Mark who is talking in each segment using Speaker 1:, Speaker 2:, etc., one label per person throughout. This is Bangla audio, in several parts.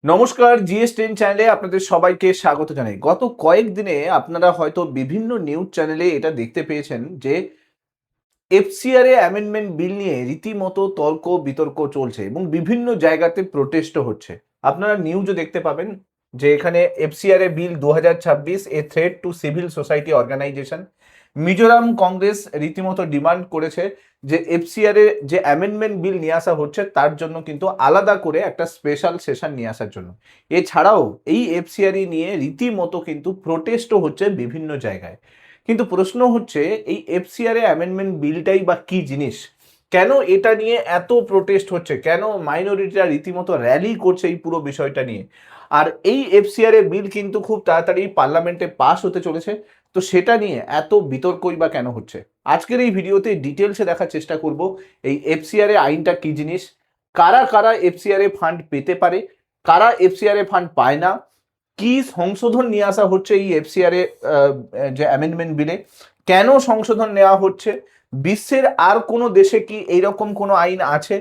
Speaker 1: নমস্কার, জিএস10 চ্যানেলে আপনাদের সবাইকে স্বাগত জানাই। গত কয়েকদিনে আপনারা হয়তো বিভিন্ন নিউজ চ্যানেলে এটা দেখতে পেয়েছেন যে এফসিআরএ অ্যামেন্ডমেন্ট বিল নিয়ে রীতিমতো তর্ক বিতর্ক চলছে এবং বিভিন্ন জায়গাতে প্রোটেস্টও হচ্ছে। আপনারা নিউজও দেখতে পাবেন যে এখানে এফসিআরএ বিল 2026 এ threat to civil society organisation. Mizoram Congress রীতিমতো ডিমান্ড করেছে যে এফসিআরএ যে অ্যামেন্ডমেন্ট বিল নিয়ে আসা হচ্ছে তার জন্য কিন্তু আলাদা করে একটা স্পেশাল সেশন নিয়ে আসার জন্য। এছাড়াও এই এফসিআরএ নিয়ে রীতিমতো কিন্তু প্রোটেস্টও হচ্ছে বিভিন্ন জায়গায়। কিন্তু প্রশ্ন হচ্ছে এই এফসিআরএ অ্যামেন্ডমেন্ট বিলটাই বা কি জিনিস? কেন এটা নিয়ে এত প্রোটেস্ট হচ্ছে? কেন মাইনরিটিরা রীতিমতো র্যালি করছে এই পুরো বিষয়টা নিয়ে? আর এই এফসিআরএ বিল কিন্তু খুব তাড়াতাড়ি পার্লামেন্টে পাস হতে চলেছে। তো সেটা নিয়ে এত বিতর্কই বা কেন হচ্ছে? আজকের এই ভিডিওতে ডিটেলসে দেখার চেষ্টা করব এই এফসিআরএ আইনটা কি জিনিস? কারা কারা এফসিআরএ ফান্ড পেতে পারে? কারা এফসিআরএ ফান্ড পায় না? কি সংশোধন নিয়ে আসা হচ্ছে এই এফসিআরএ যে অ্যামেন্ডমেন্ট বিলে? কেন সংশোধন নেওয়া হচ্ছে? বিশ্বের আর কোনো দেশে কি এইরকম কোনো আইন আছে?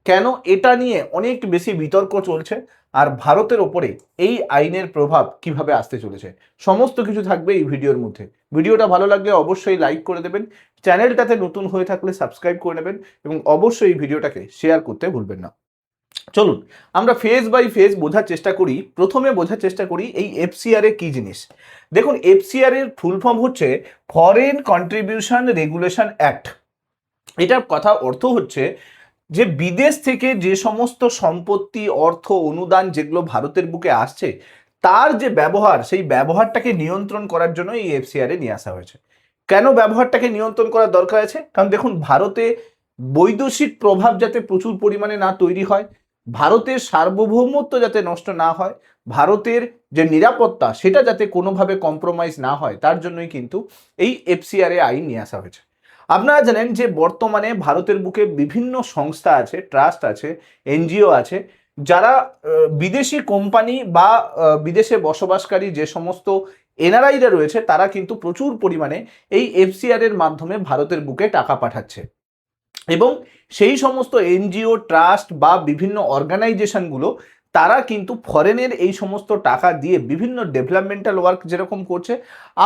Speaker 1: কেন এটা নিয়ে অনেক বেশি বিতর্ক চলছে? আর ভারতের ওপরে এই আইনের প্রভাব কিভাবে আসতে চলেছে? সমস্ত কিছু থাকবে এই ভিডিওর মধ্যে। ভিডিওটা ভালো লাগলে অবশ্যই লাইক করে দেবেন, চ্যানেলটাতে নতুন হয়ে থাকলে সাবস্ক্রাইব করে নেবেন এবং অবশ্যই এই ভিডিওটাকে শেয়ার করতে ভুলবেন না। চলুন আমরা ফেজ বাই ফেজ বোঝার চেষ্টা করি। প্রথমে বোঝার চেষ্টা করি এই এফসিআরএ কি জিনিস। দেখুন, এফসিআর এর ফুল ফর্ম হচ্ছে ফরেন কন্ট্রিবিউশন রেগুলেশন অ্যাক্ট। এটার কথা অর্থ হচ্ছে যে বিদেশ থেকে যে সমস্ত সম্পত্তি, অর্থ, অনুদান যেগুলো ভারতের বুকে আসছে তার যে ব্যবহার, সেই ব্যবহারটাকে নিয়ন্ত্রণ করার জন্য এই এফসিআরএ নিয়ে আসা হয়েছে। কেন ব্যবহারটাকে নিয়ন্ত্রণ করার দরকার আছে? কারণ দেখুন, ভারতে বৈদেশিক প্রভাব যাতে প্রচুর পরিমাণে না তৈরি হয়, ভারতের সার্বভৌমত্ব যাতে নষ্ট না হয়, ভারতের যে নিরাপত্তা সেটা যাতে কোনোভাবে কম্প্রোমাইজ না হয়, তার জন্যই কিন্তু এই এফসিআরএ আইন নিয়ে আসা হয়েছে। আপনারা জানেন যে বর্তমানে ভারতের বুকে বিভিন্ন সংস্থা আছে, ট্রাস্ট আছে, এনজিও আছে, যারা বিদেশি কোম্পানি বা বিদেশে বসবাসকারী যে সমস্ত এনআরআইরা রয়েছে তারা কিন্তু প্রচুর পরিমাণে এই এফসিআর এর মাধ্যমে ভারতের বুকে টাকা পাঠাচ্ছে এবং সেই সমস্ত এনজিও, ট্রাস্ট বা বিভিন্ন অর্গানাইজেশনগুলো তারা কিন্তু ফরেনের এই সমস্ত টাকা দিয়ে বিভিন্ন ডেভেলপমেন্টাল ওয়ার্ক যেরকম করছে।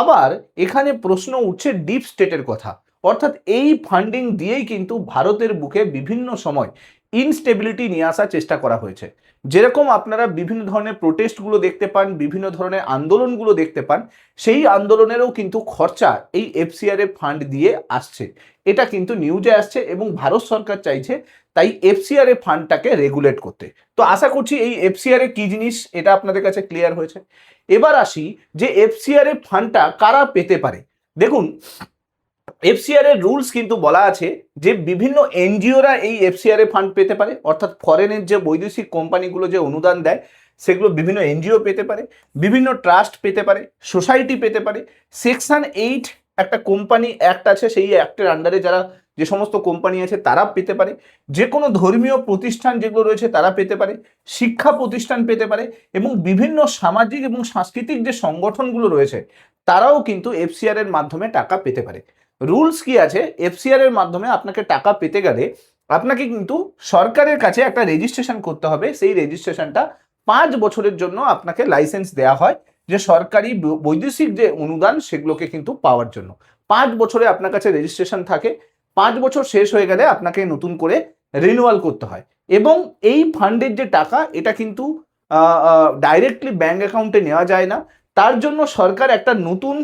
Speaker 1: আবার এখানে প্রশ্ন উঠছে ডিপ স্টেটের কথা, অর্থাৎ এই ফান্ডিং দিয়েই কিন্তু ভারতের বুকে বিভিন্ন সময় ইনস্টেবিলিটি নিয়ে আসার চেষ্টা করা হয়েছে। যেরকম আপনারা বিভিন্ন ধরনের প্রোটেস্টগুলো দেখতে পান, বিভিন্ন ধরনের আন্দোলনগুলো দেখতে পান, সেই আন্দোলনেরও কিন্তু খরচা এই এফসিআরএ ফান্ড দিয়ে আসছে। এটা কিন্তু নিউজে আসছে এবং ভারত সরকার চাইছে তাই এফসিআরএ ফান্ডটাকে রেগুলেট করতে। তো আশা করছি এই এফসিআরএ কি জিনিস এটা আপনাদের কাছে ক্লিয়ার হয়েছে। এবার আসি যে এফসিআরএ ফান্ডটা কারা পেতে পারে। দেখুন, এফসিআর এর রুলস কিন্তু বলা আছে যে বিভিন্ন এনজিওরা এই এফসিআরএ ফান্ড পেতে পারে, অর্থাৎ ফরেনের যে বৈদেশিক কোম্পানিগুলো যে অনুদান দেয় সেগুলো বিভিন্ন এনজিও পেতে পারে, বিভিন্ন ট্রাস্ট পেতে পারে, সোসাইটি পেতে পারে। সেকশন 8 একটা কোম্পানি অ্যাক্ট আছে, সেই অ্যাক্টের আন্ডারে যারা যে সমস্ত কোম্পানি আছে তারা পেতে পারে, যে কোনো ধর্মীয় প্রতিষ্ঠান যেগুলো রয়েছে তারা পেতে পারে, শিক্ষা প্রতিষ্ঠান পেতে পারে এবং বিভিন্ন সামাজিক এবং সাংস্কৃতিক যে সংগঠনগুলো রয়েছে তারাও কিন্তু এফসিআর এর মাধ্যমে টাকা পেতে পারে। রুলস কি আছে? এফসিআর এর মাধ্যমে আপনাকে টাকা পেতে গেলে আপনাকে কিন্তু সরকারের কাছে একটা রেজিস্ট্রেশন করতে হবে। সেই রেজিস্ট্রেশনটা 5 বছরের জন্য আপনাকে লাইসেন্স দেওয়া হয় যে সরকারি বৈদেশিক যে অনুদান সেগুলোকে কিন্তু পাওয়ার জন্য 5 বছরে আপনার কাছে রেজিস্ট্রেশন থাকে। 5 বছর শেষ হয়ে গেলে আপনাকে নতুন করে রিনিউয়াল করতে হয় এবং এই ফান্ডের যে টাকা এটা কিন্তু ডাইরেক্টলি ব্যাঙ্ক অ্যাকাউন্টে নেওয়া যায় না। তার জন্য সরকার একটা নতুন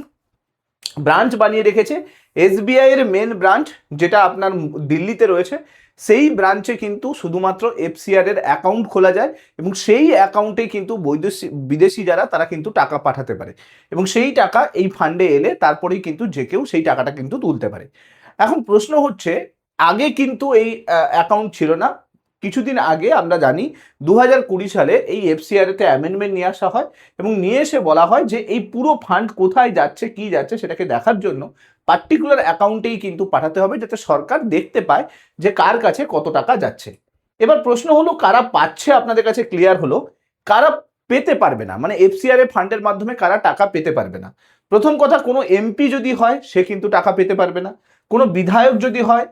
Speaker 1: ব্রাঞ্চ বানিয়ে রেখেছে, এসবিআই এর মেন ব্রাঞ্চ যেটা আপনার দিল্লিতে রয়েছে। সেই ব্রাঞ্চে কিন্তু শুধুমাত্র এফসিআর এর অ্যাকাউন্ট খোলা যায় এবং সেই অ্যাকাউন্টে কিন্তু বিদেশি যারা তারা কিন্তু টাকা পাঠাতে পারে এবং সেই টাকা এই ফান্ডে এলে তারপরেই কিন্তু যে কেউ সেই টাকাটা কিন্তু তুলতে পারে। এখন প্রশ্ন হচ্ছে, আগে কিন্তু এই অ্যাকাউন্ট ছিল না। কিছুদিন আগে আমরা জানি 2020 সালে এই এফসিআরএতে অ্যামেন্ডমেন্ট নিয়ে আসা হয় এবং নিয়ে এসে বলা হয় যে এই পুরো ফান্ড কোথায় যাচ্ছে, কি যাচ্ছে সেটাকে দেখার জন্য পার্টিকুলার অ্যাকাউন্টেই কিন্তু পাঠাতে হবে যাতে সরকার দেখতে পায় যে কার কাছে কত টাকা যাচ্ছে। এবার প্রশ্ন হলো কারা পাচ্ছে, আপনাদের কাছে ক্লিয়ার হলো। কারা পেতে পারবে না, মানে এফসিআরএ ফান্ডের মাধ্যমে কারা টাকা পেতে পারবে না? প্রথম কথা, কোনো এমপি যদি হয় সে কিন্তু টাকা পেতে পারবে না। কোনো বিধায়ক যদি হয়,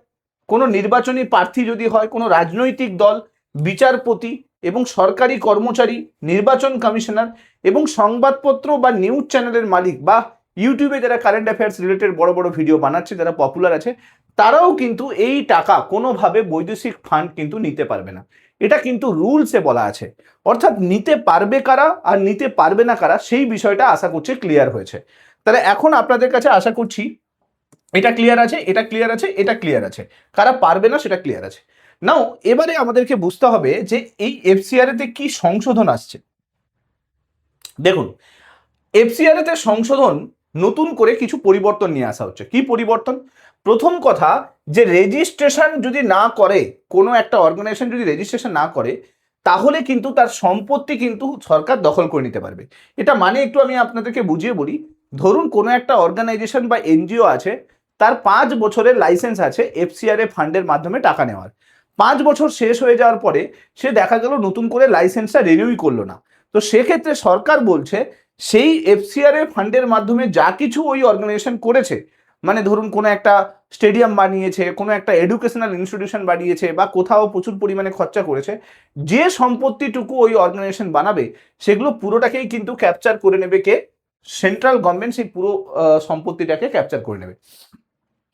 Speaker 1: কোনো নির্বাচনী প্রার্থী যদি হয়, কোনো রাজনৈতিক দল, বিচারপতি, এবং সরকারি কর্মচারী, নির্বাচন কমিশনার এবং সংবাদপত্র বা নিউজ চ্যানেলের মালিক বা ইউটিউবে যারা কারেন্ট অ্যাফেয়ার্স রিলেটেড বড় বড় ভিডিও বানাচ্ছে, যারা পপুলার আছে, তারাও কিন্তু এই টাকা কোনোভাবে বৈদেশিক ফান্ড কিন্তু নিতে পারবে না। এটা কিন্তু রুলসে বলা আছে। অর্থাৎ নিতে পারবে কারা আর নিতে পারবে না কারা, সেই বিষয়টা আশা করছি ক্লিয়ার হয়েছে। তাহলে এখন আপনাদের কাছে আশা করছি এটা ক্লিয়ার আছে, এটা ক্লিয়ার আছে, এটা ক্লিয়ার আছে, কারা পারবে না সেটা ক্লিয়ার আছে। নাও এবারে আমাদেরকে বুঝতে হবে যে এই এফসিআর তে কি সংশোধন আসছে। দেখুন, এফসিআর তে সংশোধন, নতুন করে কিছু পরিবর্তন নিয়ে আসা হচ্ছে। কি পরিবর্তন? প্রথম কথা, যে রেজিস্ট্রেশন যদি না করে, কোনো একটা অর্গানাইজেশন যদি রেজিস্ট্রেশন না করে, তাহলে কিন্তু তার সম্পত্তি কিন্তু সরকার দখল করে নিতে পারবে। এটা মানে একটু আমি আপনাদেরকে বুঝিয়ে বলি। ধরুন কোনো একটা অর্গানাইজেশন বা এনজিও আছে, তার 5 বছরের লাইসেন্স আছে এফসিআর ফান্ডের মাধ্যমে টাকা নেওয়ার। 5 বছর শেষ হয়ে যাওয়ার পরে সে দেখা গেল নতুন করে লাইসেন্সটা রিনিউই করলো না। তো সেক্ষেত্রে সরকার বলছে সেই এফসিআর ফান্ডের মাধ্যমে যা কিছু ওই অর্গানাইজেশন করেছে, মানে ধরুন কোনো একটা স্টেডিয়াম বানিয়েছে, কোনো একটা এডুকেশনাল ইনস্টিটিউশন বানিয়েছে, বা কোথাও প্রচুর পরিমাণে খরচা করেছে, যে সম্পত্তিটুকু ওই অর্গানাইজেশন বানাবে সেগুলো পুরোটাকেই কিন্তু ক্যাপচার করে নেবে কে? সেন্ট্রাল গভর্নমেন্ট সেই পুরো সম্পত্তিটাকে ক্যাপচার করে নেবে।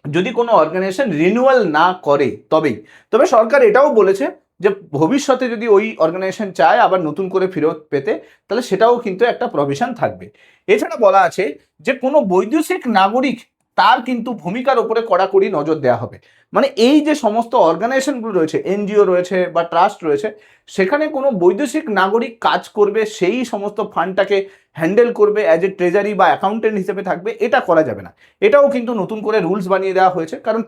Speaker 1: যদি কোনো অর্গানাইজেশন রিনিউয়াল না করে তবেই। তবে সরকার এটাও বলেছে যে ভবিষ্যতে যদি ওই অর্গানাইজেশন চায় আবার নতুন করে ফেরত পেতে, তাহলে সেটাও কিন্তু একটা প্রভিশন থাকবে। এছাড়া বলা আছে যে কোনো বৈদেশিক নাগরিক, তার কিন্তু ভূমিকার উপরে কড়াকড়ি নজর দেওয়া হবে। মানে এই যে সমস্ত অর্গানাইজেশনগুলো রয়েছে, এনজিও রয়েছে বা ট্রাস্ট রয়েছে, সেখানে কোনো বৈদেশিক নাগরিক কাজ করবে, সেই সমস্ত ফান্ডটাকে হ্যান্ডেল করবে, অ্যাজ এ ট্রেজারি বা অ্যাকাউন্টেন্ট হিসেবে থাকবে, এটা করা যাবে না। এটাও কিন্তু নতুন করে রুলস বানিয়ে দেওয়া হয়েছে, কারণ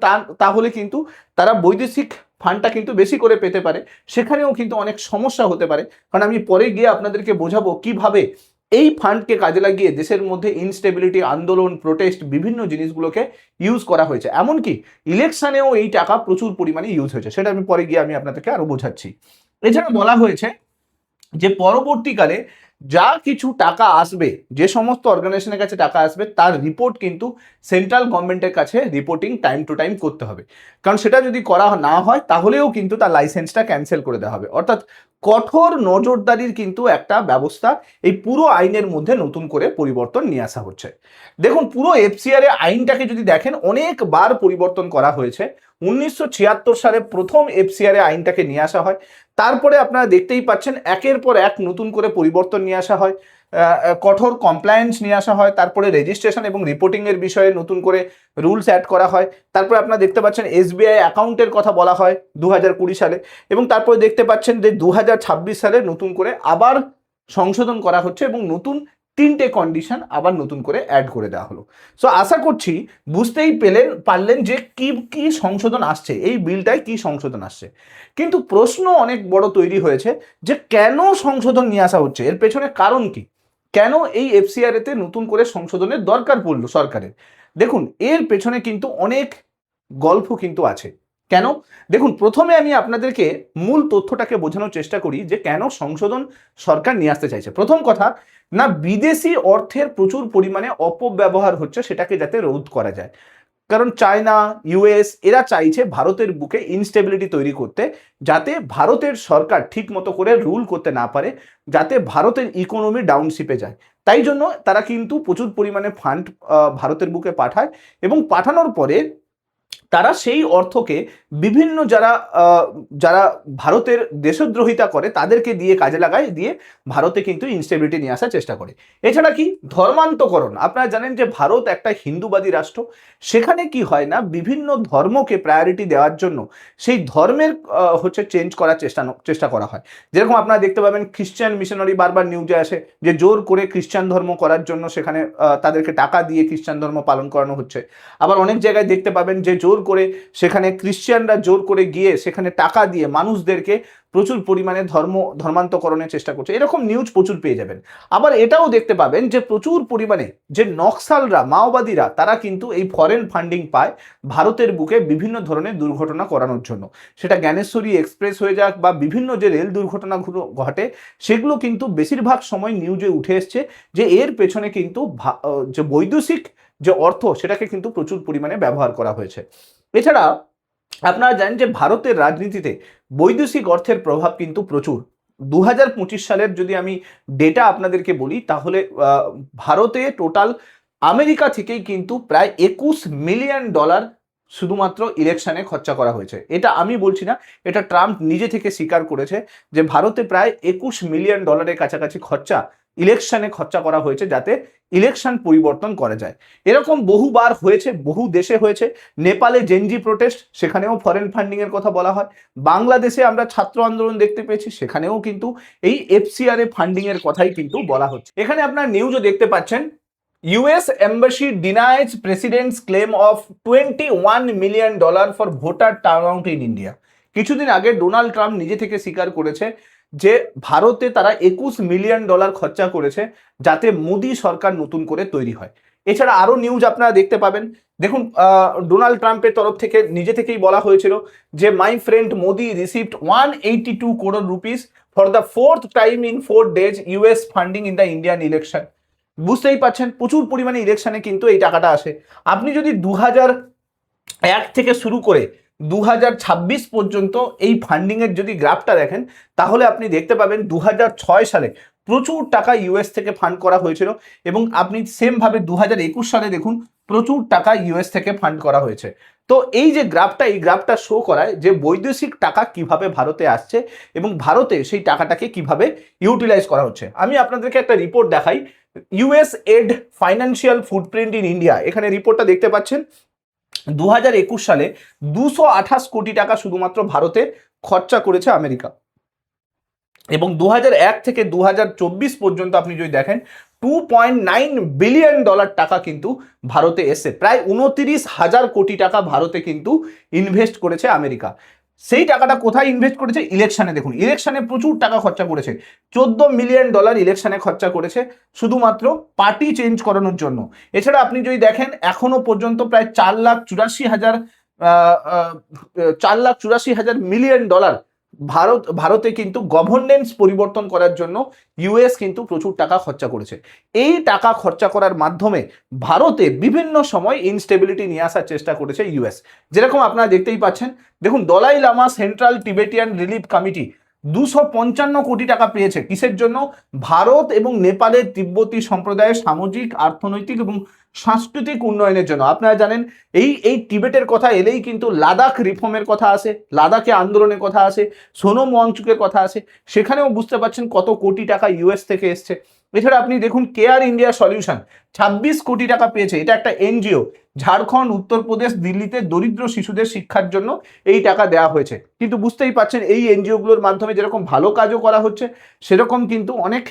Speaker 1: তাহলে কিন্তু তারা বৈদেশিক ফান্ডটা কিন্তু বেশি করে পেতে পারে, সেখানেও কিন্তু অনেক সমস্যা হতে পারে। কারণ আমি পরে গিয়ে আপনাদেরকে বোঝাবো কিভাবে এই ফান্ডকে কাজে লাগিয়ে দেশের মধ্যে ইনস্টেবিলিটি, আন্দোলন, প্রোটেস্ট, বিভিন্ন জিনিসগুলোকে ইউজ করা হয়েছে। এমনকি ইলেকশনেও এই টাকা প্রচুর পরিমাণে ইউজ হয়েছে, সেটা আমি পরে গিয়ে আমি আপনাদেরকে আরো বোঝাচ্ছি। এছাড়া বলা হয়েছে যে পরবর্তীকালে যা কিছু টাকা আসবে, যে সমস্ত অর্গানাইজেশনের কাছে টাকা আসবে, তার রিপোর্ট কিন্তু সেন্ট্রাল গভর্নমেন্টের কাছে রিপোর্টিং টাইম টু টাইম করতে হবে। কারণ সেটা যদি করা না হয় তাহলেও কিন্তু তার লাইসেন্সটা ক্যান্সেল করে দেওয়া হবে। অর্থাৎ কঠোর নজরদারির কিন্তু একটা ব্যবস্থা এই পুরো আইনের মধ্যে নতুন করে পরিবর্তন নিয়ে আসা হচ্ছে। দেখুন, পুরো এফসিআর আইনটাকে যদি দেখেন, অনেকবার পরিবর্তন করা হয়েছে। 1976 সালে প্রথম এফসিআর আইনটাকে নিয়ে আসা হয়। তারপরে আপনারা দেখতেই পাচ্ছেন একের পর এক নতুন করে পরিবর্তন নিয়ে আসা হয়, কঠোর কমপ্লায়েন্স নিয়ে আসা হয়, তারপরে রেজিস্ট্রেশন এবং রিপোর্টিং এর বিষয়ে নতুন করে রুলস অ্যাড করা হয়। তারপরে আপনারা দেখতে পাচ্ছেন এসবিআই অ্যাকাউন্টের কথা বলা হয় 2020 সালে, এবং তারপরে দেখতে পাচ্ছেন যে 2026 সালে নতুন করে আবার সংশোধন করা হচ্ছে এবং নতুন 3টে কন্ডিশন আবার নতুন করে অ্যাড করে দেওয়া হলো। সো আশা করছি বুঝতেই পারলেন যে কি কি সংশোধন আসছে, এই বিলটায় কি সংশোধন আসছে। কিন্তু প্রশ্ন অনেক বড় তৈরি হয়েছে যে কেন সংশোধন নিয়ে আসা হচ্ছে, এর পেছনে কারণ কি, কেন এই এফসিআর তে নতুন করে সংশোধনের দরকার পড়লো সরকারের। দেখুন, এর পেছনে কিন্তু অনেক গল্প কিন্তু আছে। কেন? দেখুন, প্রথমে আমি আপনাদেরকে মূল তথ্যটাকে বোঝানোর চেষ্টা করি যে কেন সংশোধন সরকার নিয়ে আসতে চাইছে। প্রথম কথা, না বিদেশি অর্থের প্রচুর পরিমাণে অপব্যবহার হচ্ছে, সেটাকে যাতে রোধ করা যায়। কারণ চায়না, ইউএস এরা চাইছে ভারতের বুকে ইনস্টেবিলিটি তৈরি করতে, যাতে ভারতের সরকার ঠিক মতো করে রুল করতে না পারে, যাতে ভারতের ইকোনমি ডাউনশিপে যায়। তাই জন্য তারা কিন্তু প্রচুর পরিমাণে ফান্ড ভারতের বুকে পাঠায়, এবং পাঠানোর পরে তারা সেই অর্থকে বিভিন্ন যারা যারা ভারতের দেশদ্রোহিতা করে তাদেরকে দিয়ে কাজে লাগায়, দিয়ে ভারতে কিন্তু ইনস্টেবিলিটি নিয়ে আসার চেষ্টা করে। এছাড়া কি ধর্মান্তকরণ, আপনারা জানেন যে ভারত একটা হিন্দুবাদী রাষ্ট্র, সেখানে কি হয় না, বিভিন্ন ধর্মকে প্রায়োরিটি দেওয়ার জন্য সেই ধর্মের চেঞ্জ করার চেষ্টা করা হয়। যেরকম আপনারা দেখতে পাবেন খ্রিস্টান মিশনারি বারবার নিউজে আসে যে জোর করে খ্রিস্টান ধর্ম করার জন্য সেখানে তাদেরকে টাকা দিয়ে খ্রিস্টান ধর্ম পালন করানো হচ্ছে। আবার অনেক জায়গায় দেখতে পাবেন যে জোর করে সেখানে খ্রিস্টানরা জোর করে গিয়ে সেখানে টাকা দিয়ে মানুষদেরকে প্রচুর পরিমাণে ধর্মান্তকরণের চেষ্টা করছে। এরকম নিউজ প্রচুর পেয়ে যাবেন। আবার এটাও দেখতে পাবেন যে প্রচুর পরিমাণে যে নকশালরা, মাওবাদীরা, তারা কিন্তু এই ফরেন ফান্ডিং পায় ভারতের বুকে বিভিন্ন ধরনের দুর্ঘটনা করানোর জন্য। সেটা জ্ঞানেশ্বরী এক্সপ্রেস হয়ে যাক বা বিভিন্ন যে রেল দুর্ঘটনাগুলো ঘটে, সেগুলো কিন্তু বেশিরভাগ সময় নিউজে উঠে এসছে যে এর পেছনে কিন্তু যে বৈদেশিক যে অর্থ, সেটাকে কিন্তু প্রচুর পরিমাণে ব্যবহার করা হয়েছে। এছাড়া আপনারা জানেন যে ভারতের রাজনীতিতে বৈদেশিক অর্থের প্রভাব কিন্তু প্রচুর। 2025 সালের যদি আমি ডেটা আপনাদেরকে বলি, তাহলে ভারতে টোটাল আমেরিকা থেকেই কিন্তু প্রায় $21 মিলিয়ন শুধুমাত্র ইলেকশনে খরচা করা হয়েছে। এটা আমি বলছি না, এটা ট্রাম্প নিজে থেকে স্বীকার করেছে যে ভারতে প্রায় $21 মিলিয়ন কাছাকাছি ইলেকশনে খরচা করা হয়েছে, যাতে ইলেকশন পরিবর্তন করা যায়। এরকম বহুবার হয়েছে, বহু দেশে হয়েছে। নেপালে জেনজি প্রোটেস্ট, সেখানেও ফরেন ফান্ডিং এর কথা বলা হয়। বাংলাদেশে আমরা ছাত্র আন্দোলন দেখতে পেয়েছি, সেখানেও কিন্তু এই এফসিআরএ ফান্ডিং এর কথাই কিন্তু বলা হচ্ছে। এখানে আপনার নিউজও দেখতে পাচ্ছেন, US embassy denies president's claim of $21 million for voter turnout in India। কিছুদিন আগে ডোনাল্ড ট্রাম্প নিজে থেকে স্বীকার করেছে যে ভারতে তারা $21 মিলিয়ন খরচা করেছে যাতে মোদী সরকার নতুন করে তৈরি হয়। এছাড়া আরো নিউজ আপনারা দেখতে পাবেন। দেখুন, ডোনাল্ড ট্রাম্পের তরফ থেকে নিজে থেকেই বলা হয়েছিল যে my friend Modi received 182 crore rupees for the 4th time in 4 days US funding in the Indian election. বুঝতেই পাচ্ছেন প্রচুর পরিমাণে ইলেকশনে কিন্তু এই টাকাটা আসে। আপনি যদি 2001 থেকে শুরু করে 2026 পর্যন্ত এই ফান্ডিং এর যদি গ্রাফটা দেখেন, তাহলে আপনি দেখতে পাবেন 2006 সালে প্রচুর টাকা ইউএস থেকে ফান্ড করা হয়েছিল, এবং আপনি সেম ভাবে 2021 সালে দেখুন প্রচুর টাকা ইউএস থেকে ফান্ড করা হয়েছে। তো এই যে গ্রাফটা, এই গ্রাফটা শো করায় যে বৈদেশিক টাকা কিভাবে ভারতে আসছে এবং ভারতে সেই টাকাটাকে কিভাবে ইউটিলাইজ করা হচ্ছে। আমি আপনাদেরকে একটা রিপোর্ট দেখাই, US add financial footprint in India. এখানে রিপোর্টটা দেখতে পাচ্ছেন, 2021 সালে 228 কোটি টাকা শুধুমাত্র ভারতে খরচা করেছে আমেরিকা, এবং 2001 থেকে 2024 পর্যন্ত আপনি যদি দেখেন $2.9 বিলিয়ন টাকা কিন্তু ভারতে এসে প্রায় 29,000 কোটি টাকা ভারতে কিন্তু ইনভেস্ট করেছে আমেরিকা। সেই টাকাটা কোথায় ইনভেস্ট করেছে? ইলেকশনে। দেখুন, ইলেকশনে প্রচুর টাকা খরচা করেছে, $14 মিলিয়ন ইলেকশনে খরচা করেছে শুধুমাত্র পার্টি চেঞ্জ করানোর জন্য। এছাড়া আপনি যদি দেখেন এখনো পর্যন্ত প্রায় 4,84,000 মিলিয়ন ডলার ভারতে কিন্তু গভর্নেন্স পরিবর্তন করার জন্য ইউএস কিন্তু প্রচুর টাকা খরচা করেছে। এই টাকা খরচা করার মাধ্যমে ভারতে বিভিন্ন সময় ইনস্টেবিলিটি নিয়ে আসার চেষ্টা করেছে ইউএস। যেরকম আপনারা দেখতেই পাচ্ছেন, দেখুন Dalai Lama central Tibetan relief committee 255 কোটি টাকা পেয়েছে। কিসের জন্য? ভারত এবং নেপালের তিব্বতী সম্প্রদায়ের সামাজিক, অর্থনৈতিক এবং সাংস্কৃতিক উন্নয়নের জন্য। আপনারা জানেন এই টিবেটের কথা এলেই কিন্তু লাদাখ রিফর্মের কথা আসে, লাদাখে আন্দোলনের কথা আসে, সোনম ওয়াংচুকের কথা আসে। সেখানেও বুঝতে পারছেন কত কোটি টাকা ইউএস থেকে এসছে। এছাড়া আপনি দেখুন কেয়ার ইন্ডিয়া সলিউশন 26 কোটি টাকা পেয়েছে। এটা একটা এনজিও, ঝাড়খণ্ড, উত্তরপ্রদেশ, দিল্লিতে দরিদ্র শিশুদের শিক্ষার জন্য এই টাকা দেওয়া হয়েছে। কিন্তু বুঝতেই পাচ্ছেন এই এনজিওগুলোর মাধ্যমে যেরকম ভালো কাজও করা হচ্ছে, সেরকম কিন্তু অনেক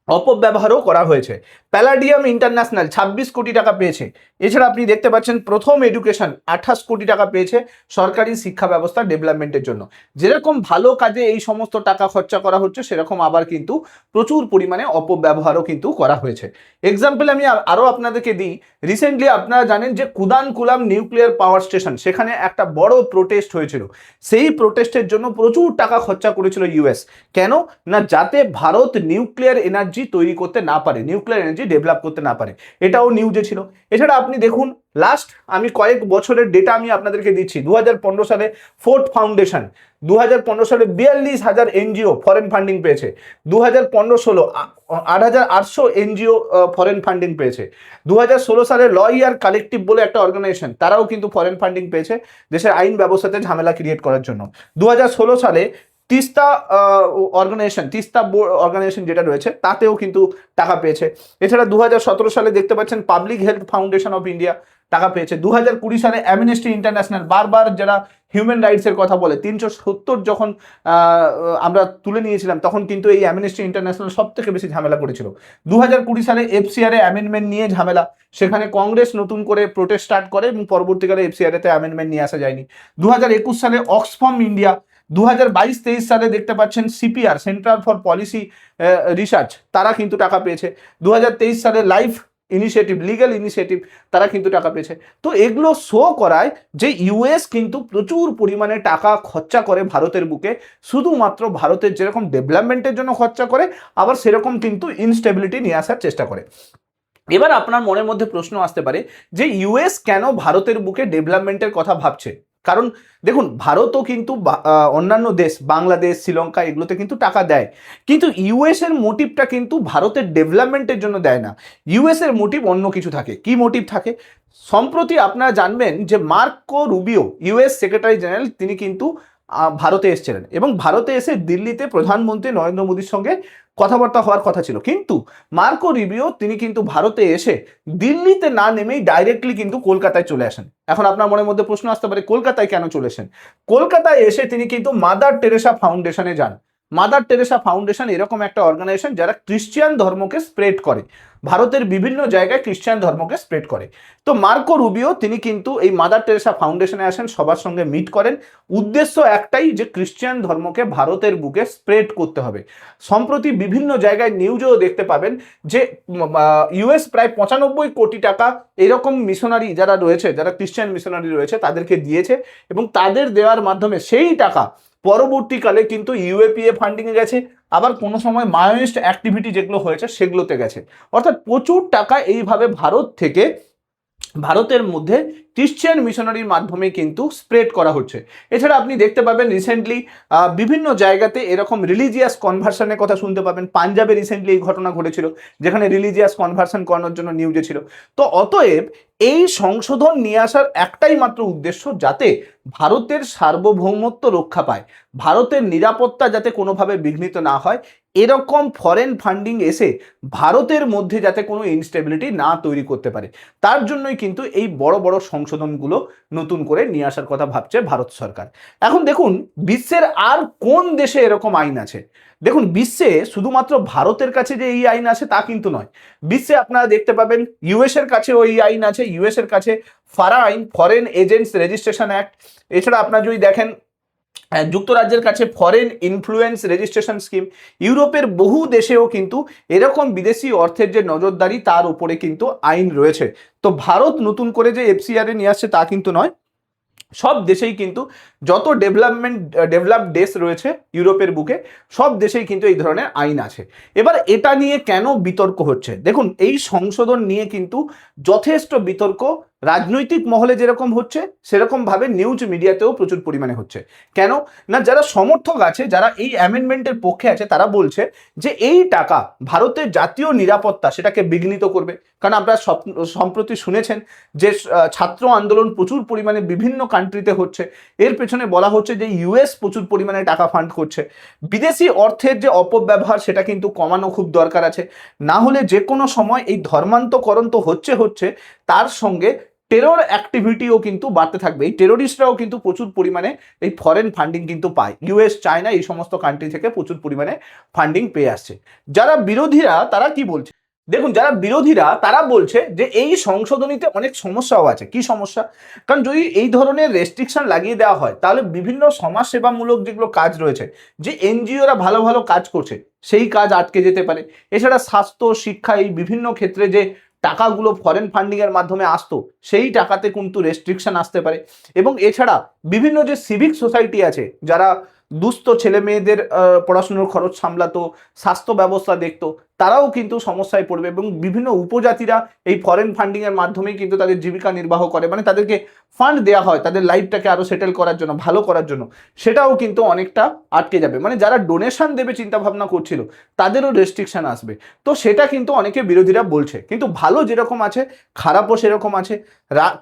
Speaker 1: অপব্যবহারও করা হয়েছে। প্যালাডিয়াম ইন্টারন্যাশনাল 26 কোটি টাকা পেয়েছে। এছাড়া আপনি দেখতে পাচ্ছেন প্রথম এডুকেশন 28 কোটি টাকা পেয়েছে সরকারি শিক্ষা ব্যবস্থা ডেভেলপমেন্টের জন্য। যেরকম ভালো কাজে এই সমস্ত টাকা খরচা করা হচ্ছে, সেরকম আবার কিন্তু প্রচুর পরিমাণে অপব্যবহারও কিন্তু করা হয়েছে। এক্সাম্পল আমি আরও আপনাদেরকে দিই। রিসেন্টলি আপনারা জানেন যে কুদানকুলাম নিউক্লিয়ার পাওয়ার স্টেশন, সেখানে একটা বড় প্রোটেস্ট হয়েছিল। সেই প্রোটেস্টের জন্য প্রচুর টাকা খরচা করেছিল ইউএস। কেন না? যাতে ভারত নিউক্লিয়ার এনার্জি তৈরি করতে না পারে, নিউক্লিয়ার এনার্জি ডেভেলপ করতে না পারে। এটাও নিউজে ছিল। এছাড়া আপনি দেখুন লাস্ট আমি কয়েক বছরের ডেটা আমি আপনাদেরকে দিচ্ছি। 2015 সালে ফোর্ড ফাউন্ডেশন 2015 সালে 42,000 এনজিও ফরেন ফান্ডিং পেয়েছে। 2015-16 8,800 এনজিও ফরেন ফান্ডিং পেয়েছে। 2016 সালে লয়ার কালেকটিভ বলে একটা অর্গানাইজেশন, তারাও কিন্তু ফরেন ফান্ডিং পেয়েছে দেশের আইন ব্যবস্থাতে ঝামেলা ক্রিয়েট করার জন্য। 2016 সালে তিস্তা অর্গানাইজেশন যেটা রয়েছে, তাতেও কিন্তু টাকা পেয়েছে। এছাড়া 2017 সালে দেখতে পাচ্ছেন public health foundation of India টাকা পেয়েছে। 2020 সালে অ্যামনেস্টি ইন্টারন্যাশনাল, বারবার যারা হিউম্যান রাইটসের কথা বলে, 370 যখন আমরা তুলে নিয়েছিলাম, তখন কিন্তু এই অ্যামনেস্টি ইন্টারন্যাশনাল সব থেকে বেশি ঝামেলা করেছিল। 2020 সালে এফসিআরএ অ্যামেন্ডমেন্ট নিয়ে ঝামেলা, সেখানে কংগ্রেস নতুন করে প্রোটেস্ট স্টার্ট করে এবং পরবর্তীকালে এফসিআরএতে অ্যামেন্ডমেন্ট নিয়ে আসা যায়নি। 2021 সালে অক্সফাম ইন্ডিয়া, 2022-23 সালে দেখতে পাচ্ছেন CPR, central for policy research, তারা কিন্তু টাকা পেয়েছে। 2023 সালে লাইফ ইনিশিয়েটিভ, লিগ্যাল ইনিশিয়েটিভ, তারা কিন্তু টাকা পেয়েছে। তো এগুলো শো করায় যে ইউএস কিন্তু প্রচুর পরিমাণে টাকা খরচা করে ভারতের বুকে, শুধুমাত্র ভারতের যেরকম ডেভেলপমেন্টের জন্য খরচা করে, আবার সেরকম কিন্তু ইনস্টেবিলিটি নিয়ে আসার চেষ্টা করে। এবার আপনার মনের মধ্যে প্রশ্ন আসতে পারে যে ইউএস কেন ভারতের বুকে ডেভেলপমেন্টের কথা ভাবছে? কারণ দেখুন, ভারতও কিন্তু অন্যান্য দেশ, বাংলাদেশ, শ্রীলঙ্কা, এগুলোতে কিন্তু টাকা দেয়, কিন্তু ইউএস এর মোটিভটা কিন্তু ভারতের ডেভেলপমেন্টের জন্য দেয় না। ইউএস এর মোটিভ অন্য কিছু থাকে। কি মোটিভ থাকে? সম্প্রতি আপনারা জানবেন যে Marco Rubio, US secretary general, তিনি কিন্তু ভারতে এসেছিলেন এবং ভারতে এসে দিল্লিতে প্রধানমন্ত্রী নরেন্দ্র মোদীর সঙ্গে কথাবার্তা হওয়ার কথা ছিল, কিন্তু মার্কো রুবিও তিনি কিন্তু ভারতে এসে দিল্লিতে না নেমেই ডাইরেক্টলি কিন্তু কলকাতায় চলে আসেন। এখন আপনার মনের মধ্যে প্রশ্ন আসতে পারে, কলকাতায় কেন চলেছেন? কলকাতায় এসে তিনি কিন্তু মাদার টেরেসা ফাউন্ডেশনে যান। মাদার টেরেসা ফাউন্ডেশন এরকম একটা অর্গানাইজেশন যারা খ্রিস্টান ধর্মকে স্প্রেড করে, ভারতের বিভিন্ন জায়গায় খ্রিস্টান ধর্মকে স্প্রেড করে। তো মার্কো রুবিও তিনি কিন্তু এই মাদার টেরেসা ফাউন্ডেশনে আসেন, সবার সঙ্গে মিট করেন। উদ্দেশ্য একটাই, যে খ্রিস্টান ধর্মকে ভারতের বুকে স্প্রেড করতে হবে। সম্প্রতি বিভিন্ন জায়গায় নিউজেও দেখতে পাবেন যে ইউএস প্রায় 95 কোটি টাকা এরকম মিশনারি যারা রয়েছে, যারা খ্রিস্টান মিশনারি রয়েছে, তাদেরকে দিয়েছে এবং তাদের দেওয়ার মাধ্যমে সেই টাকা পরবর্তীকালে কিন্তু ইউএপিএ ফান্ডিংয়ে গেছে, আবার কোনো সময় মায়োনিস্ট অ্যাক্টিভিটি যেগুলো হয়েছে সেগুলোতে গেছে। অর্থাৎ প্রচুর টাকা এইভাবে ভারত থেকে ভারতের মধ্যে খ্রিশ্চান মিশনারির মাধ্যমে কিন্তু স্প্রেড করা হচ্ছে। এছাড়া আপনি দেখতে পাবেন রিসেন্টলি বিভিন্ন জায়গাতে এরকম রিলিজিয়াস কনভার্সনের কথা শুনতে পাবেন। পাঞ্জাবে রিসেন্টলি এই ঘটনা ঘটেছিল, যেখানে রিলিজিয়াস কনভার্সন করানোর জন্য নিউজে ছিল। তো অতএব এই সংশোধন নিয়ে আসার একটাই মাত্র উদ্দেশ্য, যাতে ভারতের সার্বভৌমত্ব রক্ষা পায়, ভারতের নিরাপত্তা যাতে কোনোভাবে বিঘ্নিত না হয়, এরকম ফরেন ফান্ডিং এসে ভারতের মধ্যে যাতে কোনো ইনস্টেবিলিটি না তৈরি করতে পারে, তার জন্যই কিন্তু এই বড় বড় সংশোধনগুলো নতুন করে নিয়ে আসার কথা ভাবছে ভারত সরকার। এখন দেখুন, বিশ্বের আর কোন দেশে এরকম আইন আছে? দেখুন, বিশ্বে শুধুমাত্র ভারতের কাছে যে এই আইন আছে তা কিন্তু নয়। বিশ্বে আপনারা দেখতে পাবেন ইউএস এর কাছে ওই আইন আছে, ইউএস এর কাছে ফারা আইন, ফরেন এজেন্টস রেজিস্ট্রেশন অ্যাক্ট। এছাড়া আপনারা যদি দেখেন যুক্তরাজ্যের কাছে ফরেন ইনফ্লুয়েন্স রেজিস্ট্রেশন স্কিম। ইউরোপের বহু দেশেও কিন্তু এরকম বিদেশি অর্থের যে নজরদারি, তার উপরে কিন্তু আইন রয়েছে। তো ভারত নতুন করে যে এফসিআর নিয়ে আসছে তা কিন্তু নয়, সব দেশেই কিন্তু যত ডেভেলপড দেশ রয়েছে ইউরোপের বুকে, সব দেশেই কিন্তু এই ধরনের আইন আছে। এবার এটা নিয়ে কেন বিতর্ক হচ্ছে? দেখুন, এই সংশোধন নিয়ে কিন্তু যথেষ্ট বিতর্ক রাজনৈতিক মহলে যেরকম হচ্ছে, সেরকম ভাবে নিউজ মিডিয়াতেও প্রচুর পরিমাণে হচ্ছে। কেন না, যারা সমর্থক আছে, যারা এই অ্যামেন্ডমেন্টের পক্ষে আছে, তারা বলছে যে এই টাকা ভারতের জাতীয় নিরাপত্তা সেটাকে বিঘ্নিত করবে। কারণ আপনারা সম্প্রতি শুনেছেন যে ছাত্র আন্দোলন প্রচুর পরিমাণে বিভিন্ন কান্ট্রিতে হচ্ছে, এর পেছনে বলা হচ্ছে যে ইউএস প্রচুর পরিমাণে টাকা ফান্ড করছে। বিদেশি অর্থের যে অপব্যবহার সেটা কিন্তু কমানো খুব দরকার আছে, না হলে যে কোনো সময় এই ধর্মান্তকরণ তো হচ্ছে, তার সঙ্গে টেরর অ্যাক্টিভিটিও কিন্তু বাড়তে থাকবে। এই টেরোরিস্টরাও কিন্তু প্রচুর পরিমাণে এই ফরেন ফান্ডিং কিন্তু পায়, ইউএস, চায়না, এই সমস্ত কান্ট্রি থেকে প্রচুর পরিমাণে ফান্ডিং পেয়ে আসছে। যারা বিরোধীরা তারা কি বলছে? দেখুন, যারা বিরোধীরা তারা বলছে যে এই সংশোধনীতে অনেক সমস্যাও আছে। কি সমস্যা? কারণ যদি এই ধরনের রেস্ট্রিকশন লাগিয়ে দেওয়া হয়, তাহলে বিভিন্ন সমাজসেবামূলক যেগুলো কাজ রয়েছে, যে এনজিওরা ভালো ভালো কাজ করছে, সেই কাজ আটকে যেতে পারে। এছাড়া স্বাস্থ্য, শিক্ষা, এই বিভিন্ন ক্ষেত্রে যে টাকাগুলো ফরেন ফান্ডিং এর মাধ্যমে আসতো, সেই টাকাতে কিন্তু রেস্ট্রিকশন আসতে পারে। এবং এছাড়া বিভিন্ন যে সিভিক সোসাইটি আছে, যারা দুস্থ ছেলে মেয়েদের পড়াশুনোর খরচ সামলাতো, স্বাস্থ্য ব্যবস্থা দেখতো, তারাও কিন্তু সমস্যায় পড়বে। এবং বিভিন্ন উপজাতিরা এই ফরেন ফান্ডিং এর মাধ্যমেই কিন্তু তাদের জীবিকা নির্বাহ করে, মানে তাদেরকে ফান্ড দেওয়া হয় তাদের লাইফটাকে আরো সেটেল করার জন্য, ভালো করার জন্য, সেটাও কিন্তু অনেকটা আটকে যাবে। মানে যারা ডোনেশন দেবে চিন্তা ভাবনা করছিল, তাদেরও রেস্ট্রিকশন আসবে। তো সেটা কিন্তু অনেকে বিরোধীরা বলছে, কিন্তু ভালো যেরকম আছে, খারাপও সেরকম আছে।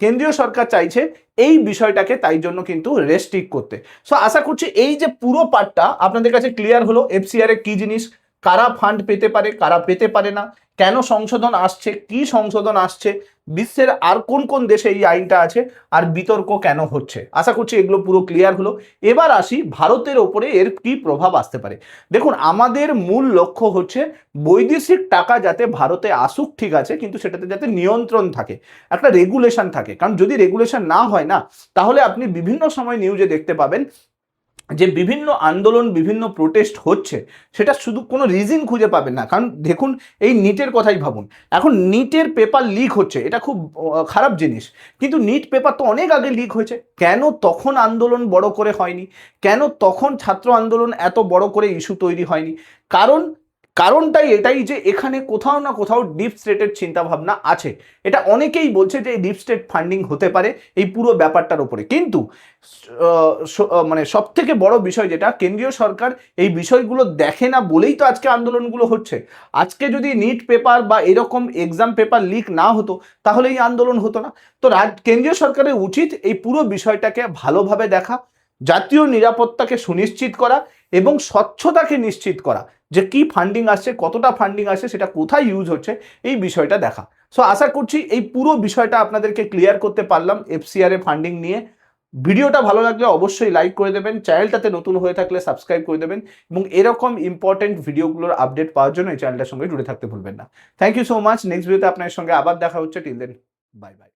Speaker 1: কেন্দ্রীয় সরকার চাইছে এই বিষয়টাকে তাই জন্য কিন্তু রেস্ট্রিক্ট করতে। সো আশা করছি এই যে পুরো পার্টটা আপনাদের কাছে ক্লিয়ার হলো, এফসিআর এ কি জিনিস, কারা ফান্ড পেতে পারে, কারা পেতে পারে না, কেন সংশোধন আসছে, কি সংশোধন আসছে, বিশ্বের আর কোন কোন দেশে এই আইনটা আছে, আর বিতর্ক কেন হচ্ছে। আশা করছি এগুলো পুরো ক্লিয়ার হলো। এবার আসি ভারতের ওপরে এর কি প্রভাব আসতে পারে। দেখুন, আমাদের মূল লক্ষ্য হচ্ছে বৈদেশিক টাকা যাতে ভারতে আসুক, ঠিক আছে, কিন্তু সেটাতে যাতে নিয়ন্ত্রণ থাকে, একটা রেগুলেশন থাকে। কারণ যদি রেগুলেশন না হয় না, তাহলে আপনি বিভিন্ন সময় নিউজে দেখতে পাবেন যে বিভিন্ন আন্দোলন, বিভিন্ন প্রোটেস্ট হচ্ছে, সেটা শুধু কোনো রিজন খুঁজে পাবেন না। কারণ দেখুন, এই নিটের কথাই ভাবুন, এখন নিটের পেপার লিক হচ্ছে, এটা খুব খারাপ জিনিস, কিন্তু নিট পেপার তো অনেক আগে লিক হয়েছে। কেন তখন আন্দোলন বড় করে হয়নি? কেন তখন ছাত্র আন্দোলন এত বড় করে ইস্যু তৈরি হয়নি? কারণ কারণটাই এটাই যে এখানে কোথাও না কোথাও ডিপ স্টেটের চিন্তাভাবনা আছে। এটা অনেকেই বলছে যে ডিপ স্টেট ফান্ডিং হতে পারে এই পুরো ব্যাপারটার উপরে। কিন্তু মানে সব থেকে বড় বিষয় যেটা, কেন্দ্রীয় সরকার এই বিষয়গুলো দেখে না বলেই তো আজকে আন্দোলনগুলো হচ্ছে। আজকে যদি নিট পেপার বা এরকম এক্সাম পেপার লিক না হতো তাহলে এই আন্দোলন হতো না। তো কেন্দ্রীয় সরকারের উচিত এই পুরো বিষয়টাকে ভালোভাবে দেখা, জাতীয় নিরাপত্তাকে সুনিশ্চিত করা এবং স্বচ্ছতাকে নিশ্চিত করা, যে কি ফান্ডিং আসছে, কতটা ফান্ডিং আসছে, সেটা কোথায় ইউজ হচ্ছে, এই বিষয়টা দেখা। সো আশা করছি এই পুরো বিষয়টা আপনাদেরকে ক্লিয়ার করতে পারলাম এফসিআরএ ফান্ডিং নিয়ে। ভিডিওটা ভালো লাগলে অবশ্যই লাইক করে দেবেন, চ্যানেলটাতে নতুন হয়ে থাকলে সাবস্ক্রাইব করে দেবেন এবং এরকম ইম্পর্টেন্ট ভিডিওগুলোর আপডেট পাওয়ার জন্য এই চ্যানেলটার সঙ্গে জুড়ে থাকতে ভুলবেন না। Thank you so much. Next ভিডিওতে আপনার সঙ্গে আবার দেখা হচ্ছে। Till then, bye by.